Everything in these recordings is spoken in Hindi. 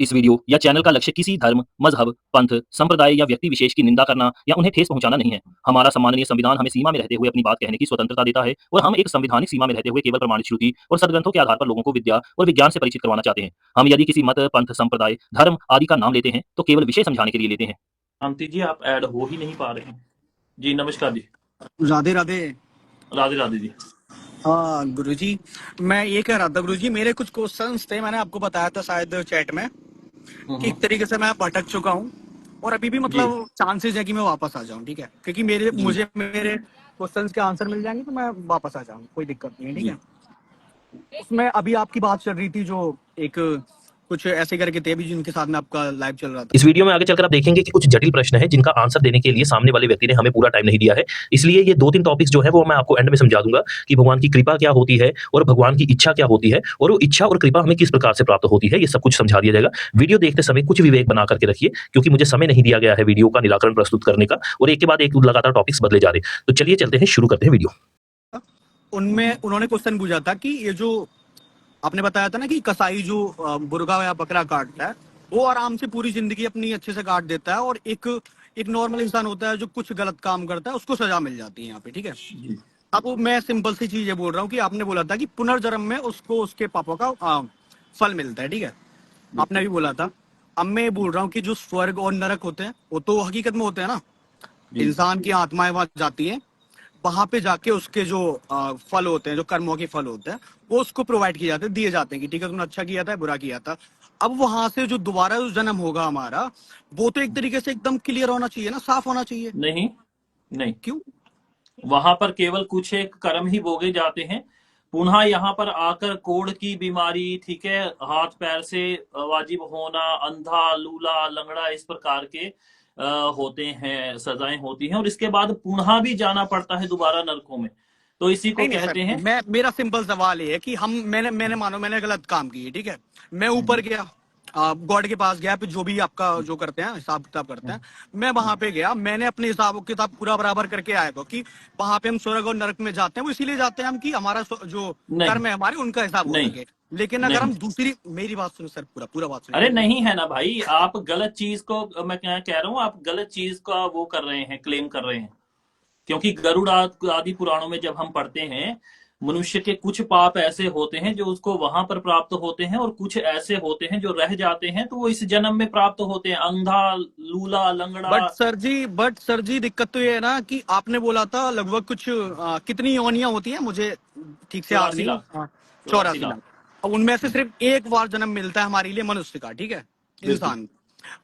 इस वीडियो या चैनल का लक्ष्य किसी धर्म, मजहब, पंथ, संप्रदाय या व्यक्ति विशेष की निंदा करना या उन्हें ठेस पहुंचाना नहीं है। हमारा सम्माननीय संविधान हमें सीमा में रहते हुए अपनी बात कहने की स्वतंत्रता देता है और हम एक संवैधानिक सीमा में रहते हुए केवल प्रमाणित श्रुति और सदग्रंथों के आधार पर लोगों को विद्या और विज्ञान से परिचित करवाना चाहते हैं। हम यदि किसी मत, पंथ, संप्रदाय, धर्म आदि का नाम लेते हैं तो केवल विषय समझाने के लिए लेते हैं। शांति जी, आप ऐड हो ही नहीं पा रहे हैं जी। नमस्कार जी। राधे राधे। राधे राधे जी। हाँ गुरुजी, मैं ये कह रहा था गुरुजी, मेरे कुछ क्वेश्चंस थे, मैंने आपको बताया था शायद चैट में कि एक तरीके से मैं भटक चुका हूँ और अभी भी मतलब चांसेस है कि मैं वापस आ जाऊँ, ठीक है, क्योंकि मुझे मेरे क्वेश्चंस के आंसर मिल जाएंगे तो मैं वापस आ जाऊँ, कोई दिक्कत नहीं है, ठीक है। उसमें अभी आपकी बात चल रही थी जो एक कुछ ऐसे करके थे अभी जिनके साथ में आपका लाइव चल रहा था। इस वीडियो में आगे चलकर आप देखेंगे कि कुछ जटिल प्रश्न है जिनका आंसर देने के लिए सामने वाले व्यक्ति ने हमें पूरा टाइम नहीं दिया है। इसलिए ये 2-3 टॉपिक्स जो है वो मैं आपको एंड में समझा दूंगा कि भगवान की कृपा क्या होती है और भगवान की इच्छा क्या होती है और वो इच्छा और कृपा हमें किस प्रकार से प्राप्त होती है, ये सब कुछ समझा दिया जाएगा। वीडियो देखते समय कुछ विवेक बना करके रखिए, क्योंकि मुझे समय नहीं दिया गया है वीडियो का निराकरण प्रस्तुत करने का और एक के बाद एक लगातार टॉपिक्स बदले जा रहे। तो चलिए चलते हैं, शुरू करते हैं वीडियो। उनमें उन्होंने क्वेश्चन पूछा था कि ये जो आपने बताया था ना कि कसाई जो मुर्गा या बकरा काटता है वो आराम से पूरी जिंदगी अपनी अच्छे से काट देता है और एक नॉर्मल इंसान होता है जो कुछ गलत काम करता है उसको सजा मिल जाती है यहाँ पे, ठीक है। अब मैं सिंपल सी चीज ये बोल रहा हूँ कि आपने बोला था कि पुनर्जन्म में उसको उसके पापों का फल मिलता है, ठीक है, आपने भी बोला था। अब मैं ये बोल रहा हूँ कि जो स्वर्ग और नरक होते हैं वो तो हकीकत में होते हैं ना, इंसान की आत्माएं वहां जाती हैं, वहां पे जाके उसके जो फल होते हैं, जो कर्मों के फल होते हैं वो उसको प्रोवाइड किए जाते हैं, दिए जाते हैं कि ठीक है तुमने अच्छा किया था, बुरा किया था। अब वहां से जो दोबारा जो जन्म होगा हमारा, वो तो एक तरीके से एकदम क्लियर होना चाहिए ना, साफ होना चाहिए। नहीं नहीं, क्यों? वहां पर केवल कुछ एक कर्म ही भोगे जाते हैं। पुनः यहाँ पर आकर कोढ़ की बीमारी, ठीक है, हाथ पैर से वाजिब होना, अंधा, लूला, लंगड़ा, इस प्रकार के होते हैं, सजाएं होती हैं और इसके बाद पुनः भी जाना पड़ता है दोबारा नरकों में। तो इसी को नहीं कहते सर, हैं। मेरा सिंपल सवाल ये है कि मैंने मानो मैंने गलत काम किया, ठीक है, मैं ऊपर गया, गॉड के पास गया, फिर जो भी आपका जो करते हैं हिसाब किताब करते हैं, मैं वहां पे गया, मैंने अपने हिसाब किताब पूरा बराबर करके आया था कि वहां पे हम स्वर्ग और नरक में जाते हैं, वो इसीलिए जाते हैं हम कि हमारा जो नहीं कर्म है हमारे उनका हिसाब हो नहीं सके। लेकिन अगर नहीं, हम दूसरी, मेरी बात सुनो सर, पूरा बात अरे सुनिए। नहीं है ना भाई, आप गलत चीज को, मैं क्या कह रहा हूँ, आप गलत चीज का वो कर रहे हैं, क्लेम कर रहे हैं। क्योंकि गरुड़ आदि पुराणों में जब हम पढ़ते हैं, मनुष्य के कुछ पाप ऐसे होते हैं जो उसको वहां पर प्राप्त होते हैं और कुछ ऐसे होते हैं जो रह जाते हैं, तो वो इस जन्म में प्राप्त होते हैं, अंधा, लूला, लंगड़ा। बट सर जी दिक्कत तो ये है ना कि आपने बोला था लगभग कुछ कितनी योनियां होती हैं, मुझे ठीक से याद 84 नहीं। लाख। 84 84 लाख। लाख। अब उनमें से सिर्फ एक बार जन्म मिलता है हमारे लिए मनुष्य का, ठीक है, बिल्कुल इंसान।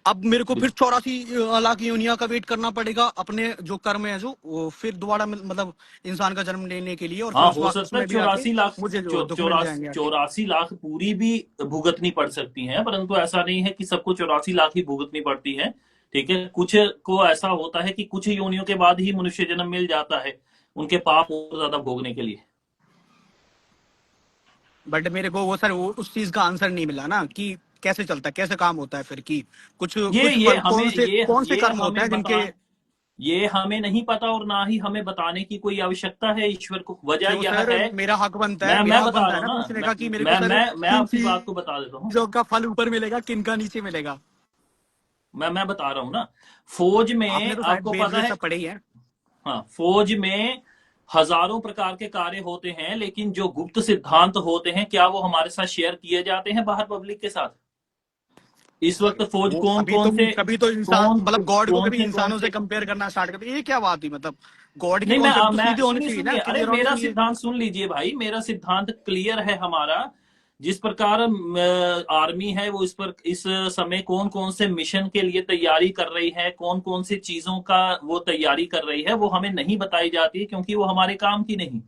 अब मेरे को फिर 84 लाख योनिया का वेट करना पड़ेगा अपने जो कर्म है जो वो फिर दोबारा मतलब इंसान का जन्म लेने के लिए, और फिर हाँ, हो सकता है उसमें भी आके 84 लाख, मुझे जो दुख मिल जाएंगे आके। 84 लाख पूरी भी भुगतनी पड़ सकती हैं, परंतु ऐसा नहीं है कि सबको 84 लाख ही भुगतनी पड़ती है। ठीक है, कुछ को ऐसा होता है कि कुछ योनियों के बाद ही मनुष्य जन्म मिल जाता है उनके पाप और ज्यादा भोगने के लिए। बट मेरे को वो सर वो उस चीज का आंसर नहीं मिला ना कि कैसे चलता है, कैसे काम होता है फिर, कि कुछ कुछ ये हमें कौन से ये कर्म होते हमें हैं जिनके। ये हमें नहीं पता और ना ही हमें बताने की कोई आवश्यकता है ईश्वर को। वजह क्यों यह सर, है, मेरा हक बनता है, मैं मेरा हक बता बनता रहा है हूँ ना ना, पूछने का कि मेरे को सर मैं किन आपकी बात को बता देता हूँ। चीजों का फल ऊपर मिलेगा, किन का नीचे मिलेगा। मैं बता रहा हूँ ना, फौज आपने में तो शायद आपको वेद पता वेद है। सब पढ़े ही है। हाँ, फौज में हजारों प्रकार के कार्य होते हैं, लेकिन जो गुप्त सिद्धांत होते हैं, क्या वो हमारे साथ शेयर किए जाते हैं बाहर पब्लिक के साथ? इस वक्त फौज वो कौन अभी कौन तो से कभी तो इंसान कौन मतलब गॉड को कभी कौन इंसानों से से कंपेयर करना स्टार्ट करते, ये क्या बात हुई, मतलब गॉड के नहीं, कॉन्सेप्ट तो मैं सीधे होने सुनिए चाहिए सुनिए, ना, अरे क्लियर होने मेरा चाहिए। सिद्धांत सुन लीजिए भाई, मेरा सिद्धांत क्लियर है हमारा। जिस प्रकार आर्मी है वो इस समय कौन कौन से मिशन के लिए तैयारी कर रही है, कौन कौन सी चीजों का वो तैयारी कर रही है, वो हमें नहीं बताई जाती है, क्योंकि वो हमारे काम की नहीं।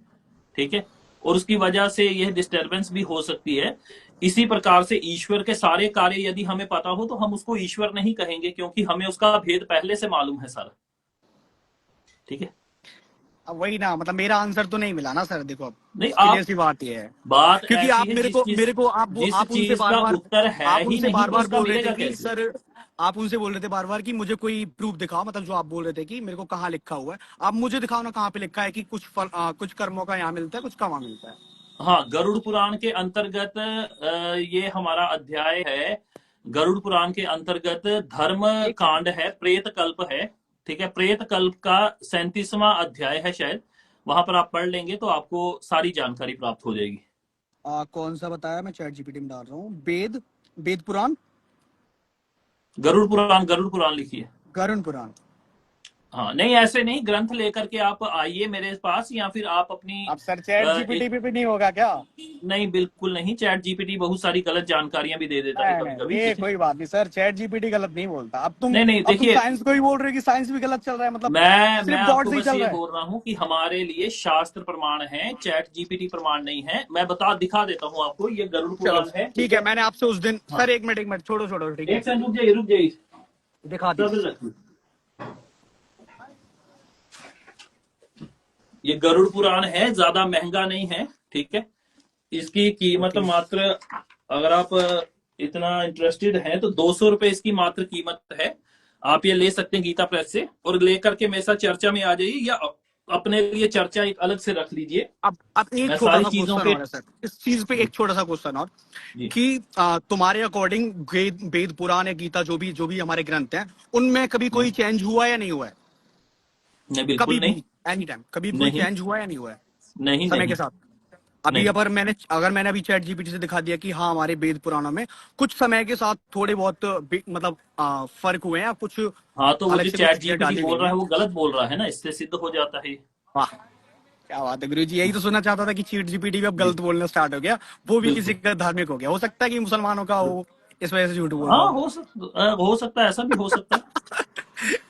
ठीक है, और उसकी वजह से यह डिस्टरबेंस भी हो सकती है। इसी प्रकार से ईश्वर के सारे कार्य यदि हमें पता हो तो हम उसको ईश्वर नहीं कहेंगे, क्योंकि हमें उसका भेद पहले से मालूम है सारा। ठीक है, अब वही ना, मतलब मेरा आंसर तो नहीं मिला ना सर, देखो अब नहीं क्लियर आप, सी बात ये है। बात क्योंकि ऐसी आप है मेरे को जिस आप उनसे चीज बार का बार उत्तर है आप ही उनसे नहीं बार तो बार उसका बोल रहे थे मिलेगा कि कैसे? सर, आप उनसे बोल रहे थे बार बार कि मुझे कोई प्रूफ दिखाओ, मतलब जो आप बोल रहे थे कि मेरे को कहाँ लिखा हुआ है, आप मुझे दिखाओ ना कहाँ पे लिखा है कि कुछ कुछ कर्मों का यहाँ मिलता है, कुछ का वहां मिलता है। हाँ, गरुड़ पुराण के अंतर्गत ये हमारा अध्याय है, गरुड़ पुराण के अंतर्गत धर्म कांड है, प्रेत कल्प है, ठीक है। प्रेत कल्प का 37वां अध्याय है शायद, वहां पर आप पढ़ लेंगे तो आपको सारी जानकारी प्राप्त हो जाएगी। कौन सा बताया, मैं चैट जीपीटी में डाल रहा हूँ। वेद, वेद पुराण, गरुड़ पुराण लिखिए। गरुड़ पुराण। हाँ, नहीं ऐसे नहीं, ग्रंथ लेकर के आप आइए मेरे पास, या फिर आप अपनी अब सर चैट जीपीटी एक, पे भी नहीं होगा क्या? नहीं बिल्कुल नहीं, चैट जीपीटी बहुत सारी गलत जानकारियां भी दे देता है नहीं कभी नहीं, कभी, ये ठीक है। कोई बात नहीं सर, चैट जीपीटी गलत नहीं बोलता। नहीं नहीं, अब तुम देखिए, साइंस को ही बोल रहे हो कि साइंस भी गलत चल रहा है, मतलब मैं सिर्फ गॉड आपको से ही बस चल ये रहा है। बोल रहा हूँ कि हमारे लिए शास्त्र प्रमाण है, चैट जीपीटी प्रमाण नहीं है। मैं दिखा देता हूँ आपको, ये गरुड़ चलो पुराण है, ठीक है, मैंने आपसे उस दिन हाँ। सर, एक मिनट छोड़ो छोड़ो, ठीक है एक सेकंड रुक जाइए, दिखा सब्र दीजिए। रखिए। ये गरुड़ पुराण है, ज्यादा महंगा नहीं है, ठीक है। इसकी कीमत ओके मात्र, अगर आप इतना इंटरेस्टेड हैं तो 200 रुपए इसकी मात्र कीमत है। आप ये ले सकते हैं गीता प्रेस से, और लेकर के मेरे साथ चर्चा में आ जाइए, या अपने लिए चर्चा एक अलग से रख लीजिए। अब एक मैं छोटा सारी सा चीजों क्वेश्चन के, और है सर, इस चीज पे एक छोटा सा क्वेश्चन और, जी कि तुम्हारे अकॉर्डिंग वेद पुराण या गीता जो भी हमारे ग्रंथ हैं, उनमें कभी कोई चेंज हुआ या नहीं हुआ है? नहीं, कभी बिल्कुल नहीं, भी, एनी टाइम, कभी कोई नहीं चेंज हुआ या नहीं हुआ है नहीं समय नहीं के साथ? अभी नहीं। अगर मैंने अभी चैट जीपीटी से दिखा दिया कि हाँ हमारे वेद पुराणों में कुछ समय के साथ थोड़े बहुत मतलब फर्क हुए हैं, या कुछ हाँ, तो वो अलग जो से कुछ चैट चीजें जीपीटी डाली बोल गई रहा हैं। है वो गलत बोल रहा है ना, इससे सिद्ध हो जाता है। वाह, क्या बात है गुरु जी, यही तो सुनना चाहता था कि चैट जीपीटी भी अब जी गलत बोलना स्टार्ट हो गया, वो भी किसी बिल्कुल। का धार्मिक हो गया। हो सकता है कि मुसलमानों का हो, इस वजह से झूठ बोल रहा हाँ, हो। हो सकता है, ऐसा भी हो सकता है।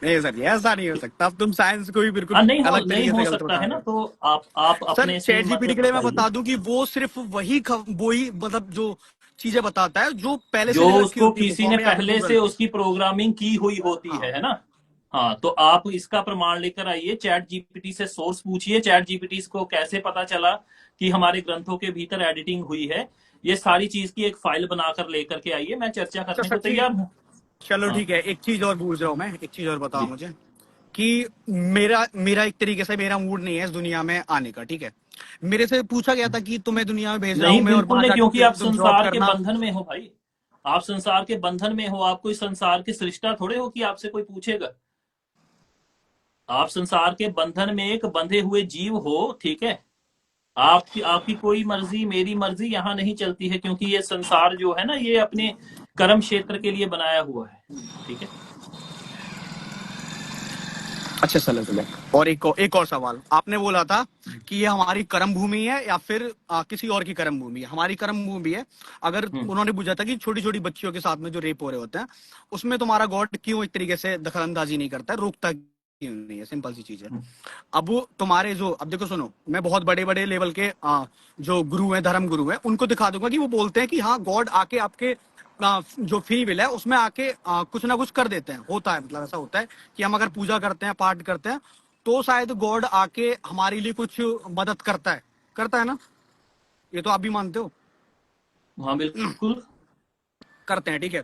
नहीं सर, ये ऐसा नहीं हो सकता। अब तुम साइंस को भी हाँ, बिल्कुल अलग नहीं तरीके से हो गलत सकता बता है रहे ना, हो तो आप सर। अपने इसमें चैट जीपीटी मतलब के लिए मैं बताइए। बता दूं कि वो सिर्फ वही मतलब जो चीजें बताता है जो पहले से जो ले रखी उसको होती है किसी बुकों ने में या फिर पहले गूगल से पे। उसकी प्रोग्रामिंग की हुई होती हाँ है ना। हाँ, तो आप इसका प्रमाण लेकर आइए, चैट जीपीटी से सोर्स पूछिए, चैट जीपीटी को कैसे पता चला कि हमारे ग्रंथों के भीतर एडिटिंग हुई है। ये सारी चीज की एक फाइल बनाकर लेकर के आइए, मैं चर्चा अच्छा करने को सच्ची, तैयार हूँ। चलो हाँ ठीक है, एक चीज और पूछ रहा हूँ मैं, एक चीज और बताओ जी। मुझे कि मेरा मेरा एक तरीके से मेरा मूड नहीं है इस दुनिया में आने का, ठीक है। मेरे से पूछा गया था कि तुम्हें दुनिया में भेज रहा हूँ नहीं, मैं, और बिल्कुल वहां नहीं, जाके क्योंकि आप तुम जॉब संसार के करना। बंधन में हो भाई। आप संसार के बंधन में हो, आप कोई संसार के सृष्टा थोड़े हो कि आपसे कोई पूछेगा। आप संसार के बंधन में एक बंधे हुए जीव हो, ठीक है। आपकी आपकी कोई मर्जी मेरी मर्जी यहाँ नहीं चलती है, क्योंकि ये संसार जो है ना, ये अपने कर्म क्षेत्र के लिए बनाया हुआ है, ठीक है। अच्छा चलो चलो, और एक और सवाल, आपने बोला था कि ये हमारी कर्म भूमि है या फिर किसी और की कर्म भूमि है? हमारी कर्म भूमि है। अगर हम्म उन्होंने पूछा था कि छोटी छोटी बच्चियों के साथ में जो रेप हो रहे होते हैं, उसमें तुम्हारा गॉड क्यों एक तरीके से दखलंदाजी नहीं करता है, रोकता क्यों नहीं है? सिंपल सी चीज है। हम्म। अब वो तुम्हारे जो, अब देखो सुनो, मैं बहुत बड़े बड़े लेवल के जो गुरु हैं, धर्म गुरु हैं, उनको दिखा दूंगा कि वो बोलते हैं कि हाँ गॉड आके आपके जो फ्री विल है उसमें आके कुछ ना कुछ कर देते हैं, होता है, मतलब ऐसा होता है कि हम अगर पूजा करते हैं, पाठ करते हैं, तो शायद गॉड आके हमारे लिए कुछ मदद करता है ना? ये तो आप भी मानते हो। हाँ बिल्कुल। करते हैं, ठीक है।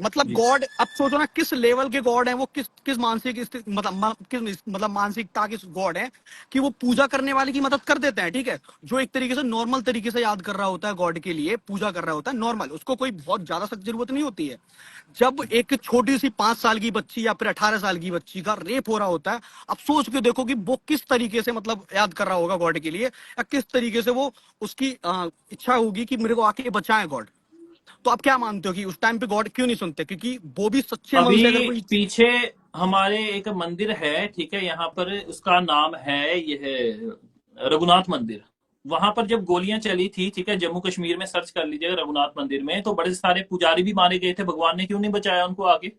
मतलब जी गॉड, अब सोचो ना किस लेवल के गॉड हैं वो, किस किस मानसिक किस मतलब मानसिकता के गॉड है कि वो पूजा करने वाले की मदद कर देते हैं, ठीक है। जो एक तरीके से नॉर्मल तरीके से याद कर रहा होता है गॉड के लिए, पूजा कर रहा होता है नॉर्मल, उसको कोई बहुत ज्यादा सख्त जरूरत नहीं होती है। जब एक छोटी सी 5 साल की बच्ची या फिर 18 साल की बच्ची का रेप हो रहा होता है, अब सोच के देखो कि वो किस तरीके से मतलब याद कर रहा होगा गॉड के लिए, या किस तरीके से वो उसकी इच्छा होगी कि मेरे को आके बचाए गॉड। तो आप क्या मानते हो कि उस टाइम पे गॉड क्यों नहीं सुनते? क्योंकि वो भी सच्चे मन से अगर अभी कोई, पीछे हमारे एक मंदिर है, ठीक है, यहाँ पर उसका नाम है, यह रघुनाथ मंदिर। वहां पर जब गोलियां चली थी, ठीक है, जम्मू कश्मीर में सर्च कर लीजिएगा रघुनाथ मंदिर में, तो बड़े सारे पुजारी भी मारे गए थे। भगवान ने क्यों नहीं बचाया उनको आगे?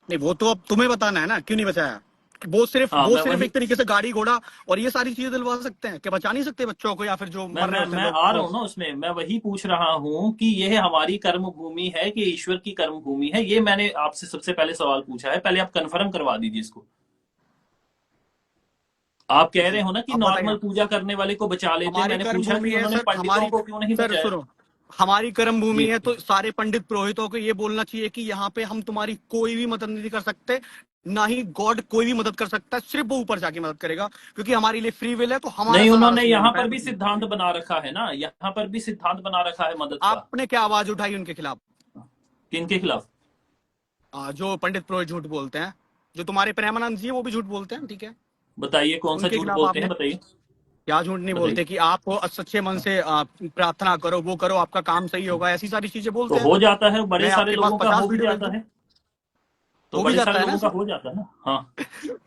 नहीं वो तो अब तुम्हें बताना है ना, क्यों नहीं बचाया। हाँ, वो मैं सिर्फ वही, एक तरीके से गाड़ी घोड़ा और ये सारी चीजें दिलवा सकते हैं, क्या बचा नहीं सकते बच्चों को या फिर जो मर रहे होते हैं मैं लोग आ रहा वो? हूँ ना उसमें, मैं वही पूछ रहा हूँ कि यह हमारी कर्म भूमि है कि ईश्वर की कर्म भूमि है। ये मैंने आपसे सबसे पहले सवाल पूछा है, पहले आप कंफर्म करवा दीजिए इसको। आप कह रहे हो ना कि अब बताइए, नॉर्मल पूजा करने वाले को बचा लेते, हमारी मैंने कर्म पूछा भूमि कि है उन्होंने सर, पंडितों को क्यों नहीं सर बचाया। सुनो, हमारी कर्म भूमि जी है तो सारे पंडित पुरोहितों को ये बोलना चाहिए कि यहाँ पे हम तुम्हारी कोई भी मदद नहीं कर सकते, ना ही गॉड कोई भी मदद कर सकता है, सिर्फ वो ऊपर जाके मदद करेगा, क्योंकि हमारे लिए फ्री विल है, तो हमारा नहीं, सहारा उन्होंने चाहिए, यहाँ मैं पर भी कुछ नहीं। सिद्धांत बना रखा है ना, यहाँ पर भी सिद्धांत बना रखा है मदद का। आपने क्या आवाज उठाई उनके खिलाफ? किनके खिलाफ? जो पंडित पुरोहित झूठ बोलते हैं, जो तुम्हारे प्रेमानंद जी है वो भी झूठ बोलते हैं, ठीक है। बताइए कौन सा उनके झूठ खिलाफ बोलते आपने हैं, बताइए। क्या झूठ नहीं बताइए। बोलते कि आप सच्चे मन से प्रार्थना करो, वो करो, आपका काम सही होगा, ऐसी सारी चीजें तो बोलते हैं। हो जाता है, बड़े मैं सारे आपके पास लोगों का 50 हो भी वीडियो भेज जाता दूं। है। तो हो भी बड़े सारे जाता है ना लोगों का सर। हो जाता है ना, हाँ।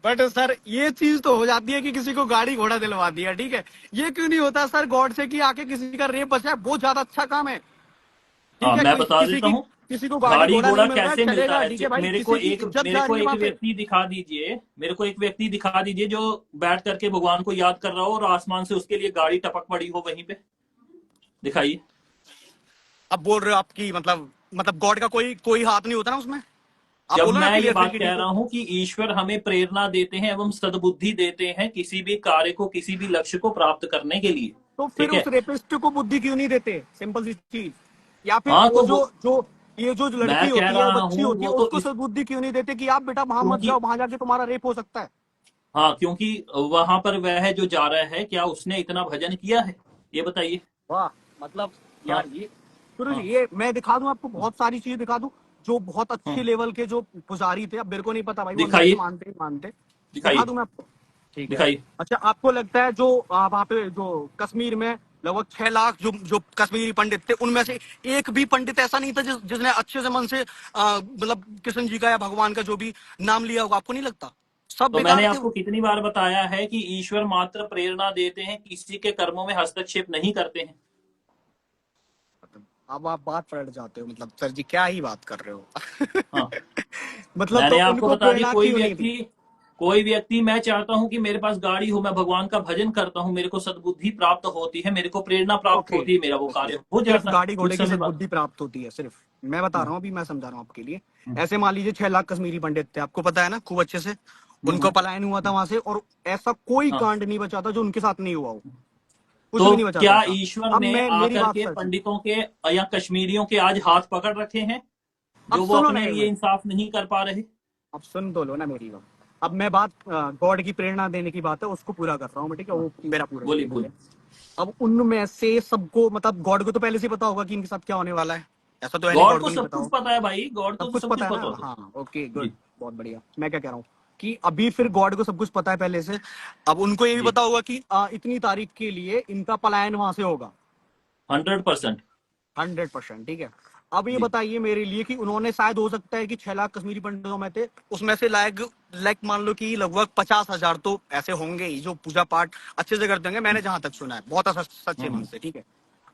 बट सर ये चीज तो हो जाती है कि किसी को गाड़ी घोड़ा दिलवा दिया, ठीक है। ये क्यों नहीं होता सर गॉड से कि आके किसी का रेप बचा है, बहुत ज्यादा अच्छा काम है, ठीक हाँ, है। मैं बता किसी देता की हूँ। किसी को गाड़ी गाड़ी घोड़ा घोड़ा नहीं मिल रहा है कैसे मिलता चलेगा, है? ठीक है भाई, मेरे को किसी की एक इज्जत मेरे जा को रही है एक वहां पे। व्यक्ति दिखा दीजिए, मेरे को एक व्यक्ति दिखा दीजिए जो बैठ करके भगवान को याद कर रहा हो और आसमान से उसके लिए गाड़ी टपक पड़ी हो वहीं पे। दिखाइए। अब बोल रहे हो आपकी मतलब गॉड का कोई कोई हाथ नहीं होता ना उसमें। आप जब बोलो ना मैं ये क्लियर फिर बात कि कह ठीक रहा है। हूं कि ईश्वर हमें प्रेरणा देते हैं एवं सद्बुद्धि देते हैं किसी भी कार्य को, किसी भी लक्ष्य को प्राप्त करने के लिए। तो फिर ठीक उस है। रेपिस्ट को बुद्धि क्यों नहीं देते, सिंपल सी चीज। या फिर हाँ, वो तो जो वो जो ये जो लड़की मैं कह होती है, रहा बच्ची हूं होती है, वो तो उसको इस सद्बुद्धि क्यों नहीं देते कि आप बेटा वहां मत क्योंकि जाओ, वहां जाके तुम्हारा रेप हो सकता है। हाँ, क्योंकि वहां पर वह जो जा रहा है, क्या उसने इतना भजन किया है? ये बताइए। वाह, मतलब हाँ, यार ये गुरु जी, हाँ, ये मैं दिखा दूं आपको, हाँ, बहुत सारी चीजें दिखा दूं जो बहुत अच्छे हाँ। लेवल के जो पुजारी थे। अब मेरे को नहीं पता भाई, वो अंदर से दिखाइए, मानते ही मानते। दिखा दिखाइए, दूं मैं आपको, ठीक है। दिखाइए। अच्छा, आपको लगता है जो वहां पे जो कश्मीर में लगभग 6 लाख जो जो कश्मीरी पंडित थे, उनमें से एक भी पंडित ऐसा नहीं था जिसने अच्छे से मन से मतलब कृष्ण जी का या भगवान का जो भी नाम लिया होगा? आपको नहीं लगता सब तो मैंने बेकार थे? आपको कितनी बार बताया है कि ईश्वर मात्र प्रेरणा देते हैं, किसी के कर्मों में हस्तक्षेप नहीं करते हैं। अब आप बात पलट जाते हो, मतलब सर जी क्या ही बात कर रहे हो। हाँ, मतलब तो मैंने आपको उनको बता दिया। प्रेरणा क्यों नहीं थी? कोई व्यक्ति, मैं चाहता हूं कि मेरे पास गाड़ी हो, मैं भगवान का भजन करता हूं, मेरे को सद्बुद्धि प्राप्त होती है, मेरे को प्रेरणा प्राप्त ओके, होती है, मेरा वो ओके। कार्य हो सिर्फ जाता है गाड़ी घोड़े कुछ की समय बाद। सद्बुद्धि प्राप्त होती है सिर्फ? मैं बता हम्म, रहा हूँ, अभी मैं समझा रहा हूँ आपके लिए। हम्म, ऐसे मान लीजिए 6 लाख कश्मीरी पंडित थे, आपको पता है ना खूब अच्छे से। हम्म, उनको पलायन हुआ था वहां से, और ऐसा कोई हाँ। कांड नहीं बचा था जो उनके साथ नहीं हुआ हो। कुछ तो भी नहीं बचा था क्या ऐसा। ईश्वर अब ने मैं मेरी आकर बात के सर जी, पंडितों के या कश्मीरियों के आज हाथ पकड़ रखे हैं, अब जो वो सुनो ना अपने एक लिए मिनट, इंसाफ नहीं कर पा रहे? अब सुन तो लो ना मेरी बात। अब मैं बात गॉड की प्रेरणा देने की बात है, उसको पूरा कर रहा हूँ मैं, ठीक है, हाँ, वो मेरा पूरा बोलिए, सुन। बोलिए। अब उनमें से सबको मतलब गॉड को तो पहले से ही पता होगा कि इनके साथ क्या होने वाला है। ऐसा तो है नहीं गॉड गॉड को को नहीं सब पता कुछ हो। पता है भाई, गॉड सब को तो कुछ सब कुछ पता है ना, पता होता है। हाँ, ओके गुड। जी। बहुत बढ़िया। मैं क्या कह रहा हूँ कि अभी फिर गॉड को सब कुछ पता है पहले से। अब उनको ये भी जी। पता होगा कि इतनी तारीख के लिए इनका पलायन वहां से होगा। 100%। 100%, ठीक है। अब ये जी। बताइए मेरे लिए कि उन्होंने शायद, हो सकता है कि 6 लाख कश्मीरी पंडितों में थे, उसमें से लाइक लाइक मान लो कि लगभग 50,000 तो ऐसे होंगे ही जो पूजा पाठ अच्छे से करते होंगे, मैंने जहां तक सुना है, बहुत सच्चे मन हम्म, से, ठीक है।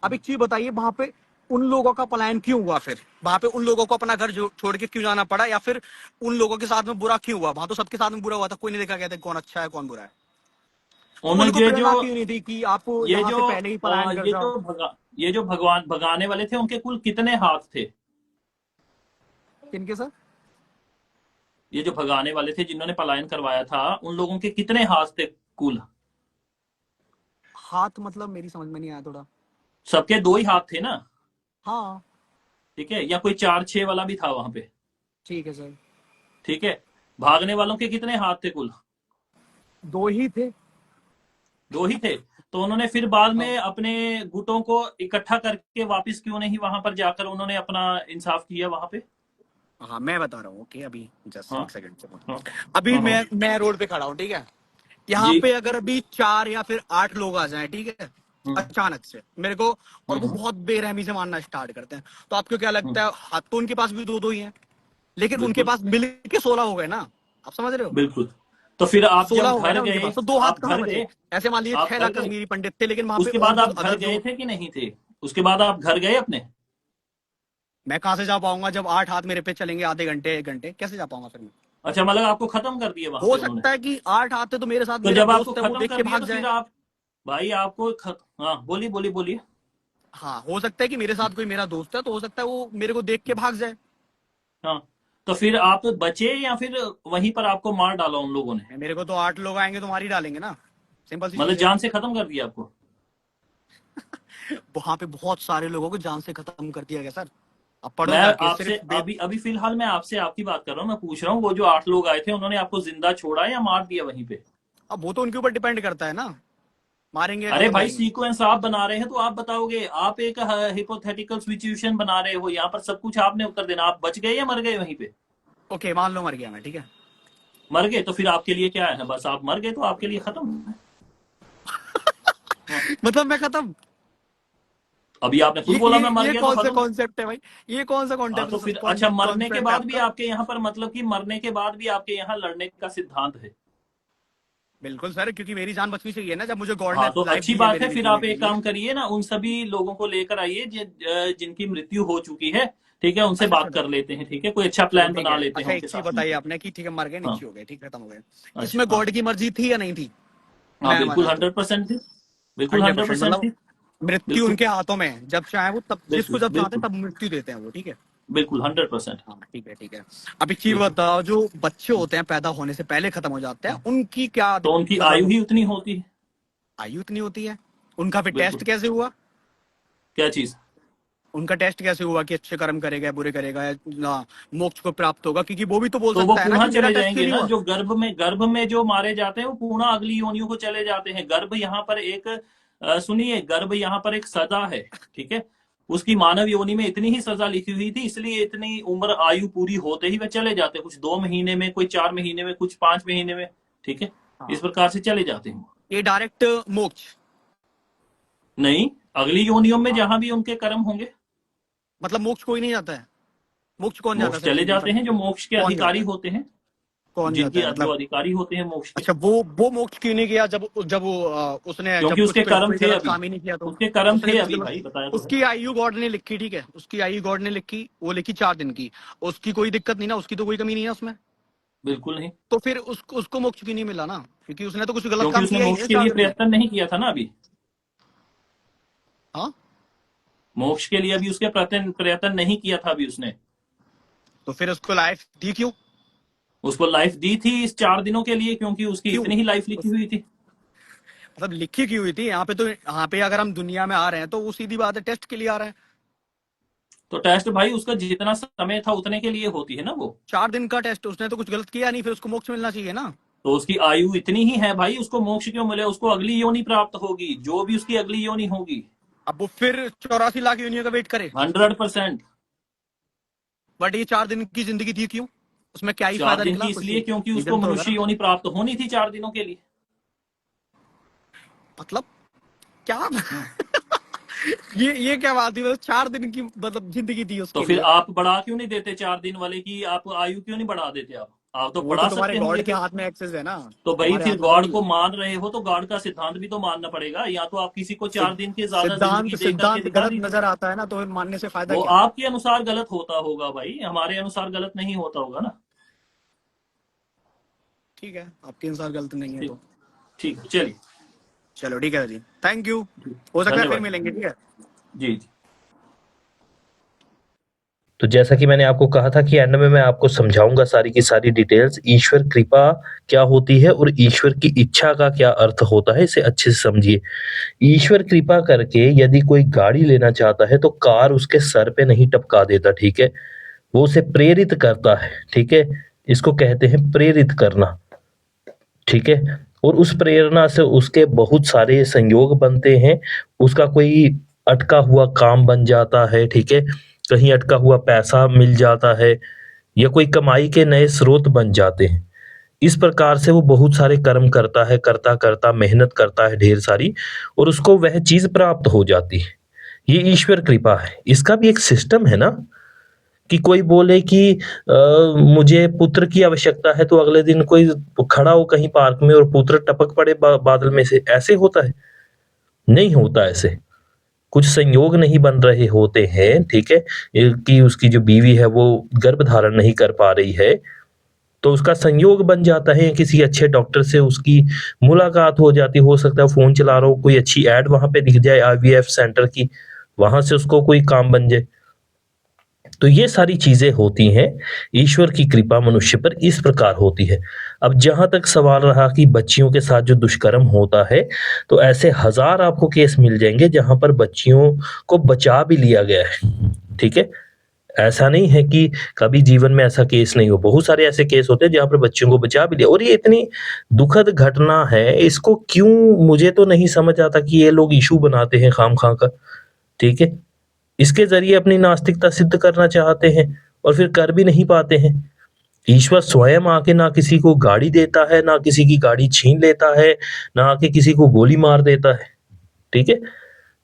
अब एक चीज बताइए, वहां पे उन लोगों का पलायन क्यों हुआ? फिर वहां पे उन लोगों को अपना घर छोड़ के क्यों जाना पड़ा? या फिर उन लोगों के साथ में बुरा क्यों हुआ? वहां तो सबके साथ में बुरा हुआ था, कोई नहीं देखा गया था कौन अच्छा है कौन बुरा है। तो उन्हें उनको प्रेरणा क्यों नहीं थी कि आप ये यहाँ जो से पहले ही पलायन कर जाओ? ये जो भगवान भगाने वाले थे, उनके कुल कितने हाथ थे? किनके सर? ये जो भगाने वाले थे, जिन्होंने पलायन करवाया था, उन लोगों के कितने हाथ थे कुल? हाथ मतलब मेरी समझ में नहीं आया थोड़ा। सबके 2 ही हाथ थे ना? हाँ, ठीक है, या कोई 4-6 वाला भी था वहां पे? ठीक है सर। ठीक है। भागने वालों के कितने हाथ थे कुल? 2 ही थे। 2 ही थे। तो उन्होंने फिर बाद हाँ, में अपने गुटों को इकट्ठा करके वापस क्यों नहीं वहां पर जाकर उन्होंने अपना इंसाफ किया वहां पे? हाँ, मैं बता रहा हूँ, ओके, अभी जस्ट हाँ, एक सेकंड से। हाँ, अभी हाँ, हाँ। मैं रोड पे खड़ा हूँ, ठीक है। यहाँ जी। पे अगर अभी 4 या फिर 8 लोग आ जाएं, ठीक है, हम्म, अचानक से मेरे को, और वो हम्म, बहुत बेरहमी से मारना स्टार्ट करते हैं, तो आपको क्या हम्म, लगता है? हाथ तो उनके पास भी 2-2 ही हैं, लेकिन उनके बिल्कुल, पास मिल के 16 हो गए ना। आप समझ रहे हो? बिल्कुल। तो फिर आप 16 जब हो गए घर ना उनके गए, पास, तो 2 हाथ आप कहाँ घर बचे? गए, ऐसे मान लीजिए आप 6 घर लाख गए, कश्मीरी पंडित थे, लेकिन वहां पे उसके और बाद जो आप घर अदर गए जो, थे कि नहीं थे? उसके बाद आप घर गए अपने? मैं कहाँ से जा पाऊंगा जब 8 हाथ मेरे पे चलेंगे आधे घंटे 1 घंटे, कैसे जा पाऊंगा फिर मैं? अच्छा, मतलब आपको खत्म कर दिया वहां हो पे उन्होंने? सकता है कि 8 हाथ है तो मेरे साथ तो मेरा जब आपको दोस्त है, वो खत्म देख कर के दिया भाग तो जाए। फिर आप, भाई हाँ, बोलिए, बोलिए, बोलिए। हाँ, हो सकता है कि मेरे साथ कोई मेरा दोस्त है, तो हो सकता है वो मेरे को देख के भाग जाए। हाँ, तो फिर आप बचे या फिर वहीं पर आपको मार डाला उन लोगों ने? मेरे को तो 8 लोग आएंगे तो मार ही डालेंगे ना, सिंपल सी मतलब चीज है। जान से खत्म कर दिया आपको? वहां पे बहुत सारे लोगों को जान से खत्म कर दिया गया सर। अब पढ़ो मैं जाके आपसे सिर्फ अभी अभी फिलहाल मैं आपसे आपकी बात कर रहा हूँ, मैं पूछ रहा हूँ वो जो 8 लोग आए थे, उन्होंने आपको जिंदा छोड़ा या मार दिया वहीं पे? अब वो तो उनके ऊपर डिपेंड करता है ना। मारेंगे अरे खत्म भाई करेंगे। सीक्वेंस आप बना रहे हैं तो आप बताओगे, आप एक हिपोथेटिकल सिचुएशन बना रहे हो, यहाँ पर सब कुछ आपने उत्तर देना। आप बच गए या मर गए वहीं पे? ओके, मान लो मर गया मैं, ठीक है। मर गए तो फिर आपके लिए क्या है? बस आप मर गए तो आपके लिए खत्म है। हाँ। मतलब मैं खत्म। अभी आपने खुद बोला मैं मर ये गया तो कौन सा खत्म। कॉन्सेप्ट है भाई? ये कौन सा हाँ तो फिर कॉन्सेप्ट अच्छा, मरने के कॉन्सेप्ट है बाद भी आपका? आपके यहाँ पर, मतलब कि मरने के बाद भी आपके यहाँ लड़ने का सिद्धांत है। बिल्कुल सर, क्योंकि मेरी जान बचनी चाहिए ना, जब मुझे गॉड ने हाँ तो लाइफ अच्छी दी है बात मेरे है, लिए फिर जीने आप के एक लिए। काम करिए ना, उन सभी लोगों को लेकर आइए जिनकी मृत्यु हो चुकी है, ठीक है, उनसे अच्छा बात चलो, कर लेते हैं, ठीक है, कोई अच्छा चलो प्लान ठीक बना है। लेते हैं अच्छा एक उनके चीज साथ बताइए मिलकर। आपने कि ठीक है मर गए, हाँ। नीचे हो गए, ठीक, खत्म हो गए। अच्छा इसमें हाँ। गॉड की मर्जी थी या नहीं थी? हाँ मैं बिल्कुल माना तो 100% थी। बिल्कुल 100%, 100% मतलब थी। मृत्यु बिल्कुल उनके हाथों में है, जब चाहे वो तब, जिसको बिल्कुल जब चाहते हैं बिल्कुल तब मृत्यु देते हैं वो, ठीक है। बिल्कुल 100%। हाँ ठीक है, ठीक है। अब एक चीज बिल्कुल। बताओ, जो बच्चे होते हैं पैदा होने से पहले खत्म हो जाते हैं, उनकी क्या तो उनकी आयु मतलब ही उतनी होती है। आयु इतनी होती है? उनका फिर टेस्ट बिल्कुल। कैसे हुआ? क्या चीज? उनका टेस्ट कैसे हुआ कि अच्छे कर्म करेगा बुरे करेगा या ना मोक्ष को प्राप्त होगा? क्योंकि वो भी तो बोल तो वो सकता है ना पुनः कि मेरा चले टेस्ट क्यों जाएंगे नहीं ना, हुआ। जो गर्भ में जो मारे जाते हैं वो पुनः अगली योनियों को चले जाते हैं। गर्भ यहाँ पर एक सुनिए, गर्भ यहाँ पर एक सजा है, ठीक है। उसकी मानव योनि में इतनी ही सजा लिखी हुई थी, इसलिए इतनी उम्र आयु पूरी होते ही वे चले जाते हैं। कुछ 2 महीने में, कोई 4 महीने में, कुछ 5 महीने में, ठीक है। इस हाँ, प्रकार से चले जाते हैं। ये डायरेक्ट मोक्ष? नहीं, अगली योनियों में हाँ, जहां भी उनके कर्म होंगे। मतलब मोक्ष कोई नहीं जाता है? मोक्ष कौन जाता है? मोक्ष सर चले सिंपल सा, जाते हैं जो मोक्ष के कौन जाता अधिकारी है? होते हैं। कौन जाता जिनकी है जो मतलब? अधिकारी होते हैं मोक्ष के। अच्छा, वो मोक्ष क्यों नहीं गया? जब वो उसने क्योंकि जब कुछ उसके कर्म कोई थे गलत अभी। काम ही नहीं किया तो उसके कर्म उसने थे कुछ अभी गलत। भाई, बताया तो है। उसकी आयु गॉड ने लिखी, ठीक है, उसकी आयु गॉड ने लिखी, वो लिखी 4 दिन की। उसकी कोई दिक्कत नहीं ना, उसकी तो कोई कमी नहीं है उसमें। बिल्कुल नहीं। तो फिर उसको मोक्ष क्यों नहीं मिला ना? क्योंकि उसने तो कुछ गलत क्योंकि काम उसने किया ही नहीं मोक्ष है के 4 लिए दिन में। प्रयत्न नहीं किया था ना अभी। हाँ, मोक्ष के लिए अभी उसके प्रयत्न नहीं किया था अभी उसने। तो फिर उसको लाइफ दी क्यों? उसको लाइफ दी थी इस 4 दिनों के लिए, क्योंकि उसकी क्यों इतनी ही लाइफ लिखी हुई थी। मतलब लिखी क्यों हुई थी यहाँ पे? तो यहाँ पे अगर हम दुनिया में आ रहे हैं तो वो सीधी बात है, टेस्ट के लिए आ रहे हैं। तो टेस्ट भाई उसका जितना समय था उतने के लिए होती है ना वो। 4 दिन का टेस्ट, उसने तो कुछ गलत किया नहीं, फिर उसको मोक्ष मिलना चाहिए ना। तो उसकी आयु इतनी ही है भाई, उसको मोक्ष क्यों मिले? उसको अगली योनि प्राप्त होगी, जो भी उसकी अगली योनि होगी। अब वो फिर 84 लाख यूनियन का वेट करे। 100%। बट ये 4 दिन की जिंदगी थी क्यों? उसमें क्या ही चार फायदा दिन निकला? की कुछ इसलिए क्योंकि उसको रीजन तो होगा मनुष्य ना। योनि प्राप्त होनी थी 4 दिनों के लिए। मतलब क्या? हम्म। ये क्या बात हुई? मतलब 4 दिन की मतलब जिंदगी थी तो उसके फिर लिए। आप बढ़ा क्यों नहीं देते 4 दिन वाले की? आप आयु क्यों नहीं बढ़ा देते? आप तो वो तो बढ़ा तुम्हारे सकते हैं गॉड ये के तो। हाथ में एक्सेस है ना, तो भाई हमारे फिर हाथ में गॉड थोड़ी को है। मान रहे हो तो गॉड का सिद्धांत भी तो मानना पड़ेगा। या तो आप किसी को सिद्ध- 4 दिन की ज्यादा सिद्धांत जिंदगी दे करके सिद्धांत दिखा गलत दीजिए। नजर आता है ना, तो फिर मानने से फायदा वो क्या? आपके अनुसार गलत होता होगा भाई, हमारे अनुसार गलत नहीं होता होगा ना। ठीक है, आपके अनुसार गलत नहीं है ठीक। तो। ठीक है, चलिए। चलो ठीक है जी, थैंक यू। ठीक। हो सकता है फिर धन्यवाद। मिलेंगे, ठीक है। जी जी। तो जैसा कि मैंने आपको कहा था कि एंड में मैं आपको समझाऊंगा सारी की सारी डिटेल्स, ईश्वर कृपा क्या होती है और ईश्वर की इच्छा का क्या अर्थ होता है, इसे अच्छे से समझिए। ईश्वर कृपा करके यदि कोई गाड़ी लेना चाहता है तो कार उसके सर पे नहीं टपका देता, ठीक है। वो उसे प्रेरित करता है, ठीक है। इसको कहते हैं प्रेरित करना, ठीक है। और उस प्रेरणा से उसके बहुत सारे संयोग बनते हैं। उसका कोई अटका हुआ काम बन जाता है, ठीक है। कहीं अटका हुआ पैसा मिल जाता है या कोई कमाई के नए स्रोत बन जाते हैं। इस प्रकार से वो बहुत सारे कर्म करता है, करता करता मेहनत करता है ढेर सारी, और उसको वह चीज प्राप्त हो जाती है। ये ईश्वर कृपा है। इसका भी एक सिस्टम है ना, कि कोई बोले कि मुझे पुत्र की आवश्यकता है, तो अगले दिन कोई खड़ा हो कहीं पार्क में और पुत्र टपक पड़े बादल में से, ऐसे होता है? नहीं होता ऐसे। कुछ संयोग नहीं बन रहे होते हैं, ठीक है। कि उसकी जो बीवी है वो गर्भ धारण नहीं कर पा रही है, तो उसका संयोग बन जाता है, किसी अच्छे डॉक्टर से उसकी मुलाकात हो जाती, हो सकता है फोन चला रहा हो, कोई अच्छी एड वहां पे दिख जाए आईवीएफ सेंटर की, वहां से उसको कोई काम बन जाए। तो ये सारी चीजें होती हैं। ईश्वर की कृपा मनुष्य पर इस प्रकार होती है। अब जहां तक सवाल रहा कि बच्चियों के साथ जो दुष्कर्म होता है, तो ऐसे हजार आपको केस मिल जाएंगे जहां पर बच्चियों को बचा भी लिया गया है, ठीक है। ऐसा नहीं है कि कभी जीवन में ऐसा केस नहीं हो, बहुत सारे ऐसे केस होते हैं जहाँ पर बच्चों को बचा भी लिया, और ये इतनी दुखद घटना है, इसको क्यों मुझे तो नहीं समझ आता कि ये लोग इशू बनाते हैं खामखा का, ठीक है? इसके ज़रिए अपनी नास्तिकता सिद्ध करना चाहते हैं और फिर कर भी नहीं पाते हैं। ईश्वर स्वयं आके ना किसी को गाड़ी देता है, ना किसी की गाड़ी छीन लेता है, ना आके किसी को गोली मार देता है, ठीक है?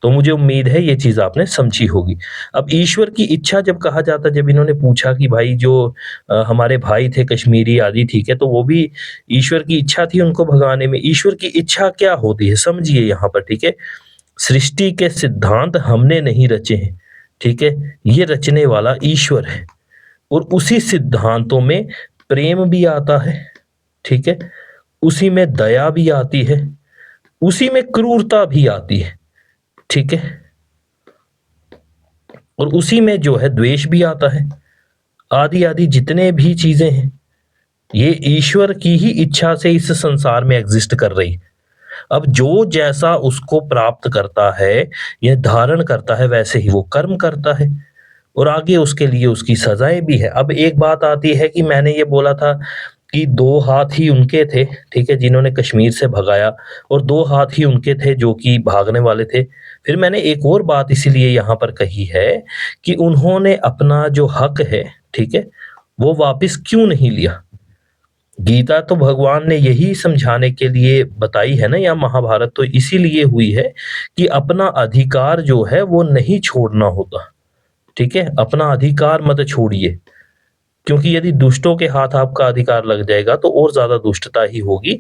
तो मुझे उम्मीद है ये चीज़ आपने समझी होगी। अब ईश्वर की इच्छा जब कहा जाता है, जब इन्होंने पूछा कि भाई जो हमारे भाई थे कश्मीरी आदि, ठीक है, तो वो भी ईश्वर की इच्छा थी उनको भगाने में। ईश्वर की इच्छा क्या होती है समझिए यहाँ पर, ठीक है? सृष्टि के सिद्धांत हमने नहीं रचे हैं, ठीक है? ये रचने वाला ईश्वर है, और उसी सिद्धांतों में प्रेम भी आता है, ठीक है? उसी में दया भी आती है, उसी में क्रूरता भी आती है, ठीक है? और उसी में जो है द्वेष भी आता है। आदि आदि जितने भी चीजें हैं, ये ईश्वर की ही इच्छा से इस संसार में एग्जिस्ट कर रही है। अब जो जैसा उसको प्राप्त करता है या धारण करता है, वैसे ही वो कर्म करता है, और आगे उसके लिए उसकी सजाएं भी है। अब एक बात आती है कि मैंने ये बोला था कि 2 हाथ ही उनके थे, ठीक है, जिन्होंने कश्मीर से भगाया, और 2 हाथ ही उनके थे जो कि भागने वाले थे। फिर मैंने एक और बात इसीलिए यहाँ पर कही है कि उन्होंने अपना जो हक है, ठीक है, वो वापस क्यों नहीं लिया? गीता तो भगवान ने यही समझाने के लिए बताई है ना, या महाभारत तो इसीलिए हुई है कि अपना अधिकार जो है वो नहीं छोड़ना होता, ठीक है? अपना अधिकार मत छोड़िए, क्योंकि यदि दुष्टों के हाथ आपका अधिकार लग जाएगा तो और ज्यादा दुष्टता ही होगी।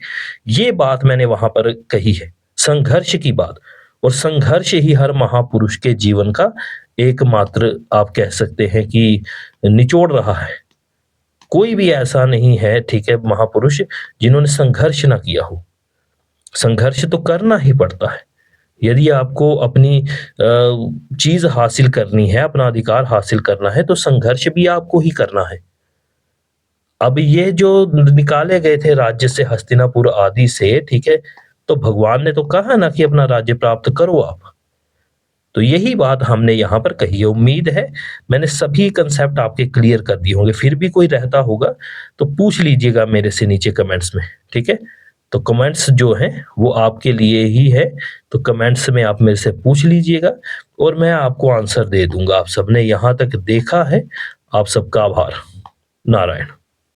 ये बात मैंने वहां पर कही है, संघर्ष की बात, और संघर्ष ही हर महापुरुष के जीवन का एकमात्र आप कह सकते हैं कि निचोड़ रहा है। कोई भी ऐसा नहीं है, ठीक है, महापुरुष जिन्होंने संघर्ष ना किया हो। संघर्ष तो करना ही पड़ता है। यदि आपको अपनी चीज हासिल करनी है, अपना अधिकार हासिल करना है, तो संघर्ष भी आपको ही करना है। अब ये जो निकाले गए थे राज्य से, हस्तिनापुर आदि से, ठीक है, तो भगवान ने तो कहा ना कि अपना राज्य प्राप्त करो आप। तो यही बात हमने यहाँ पर कही है। उम्मीद है मैंने सभी कंसेप्ट आपके क्लियर कर दिए होंगे। फिर भी कोई रहता होगा तो पूछ लीजिएगा मेरे से नीचे कमेंट्स में, ठीक है? तो कमेंट्स जो हैं वो आपके लिए ही है, तो कमेंट्स में आप मेरे से पूछ लीजिएगा और मैं आपको आंसर दे दूंगा। आप सबने यहाँ तक देखा है, आप सबका आभार। नारायण।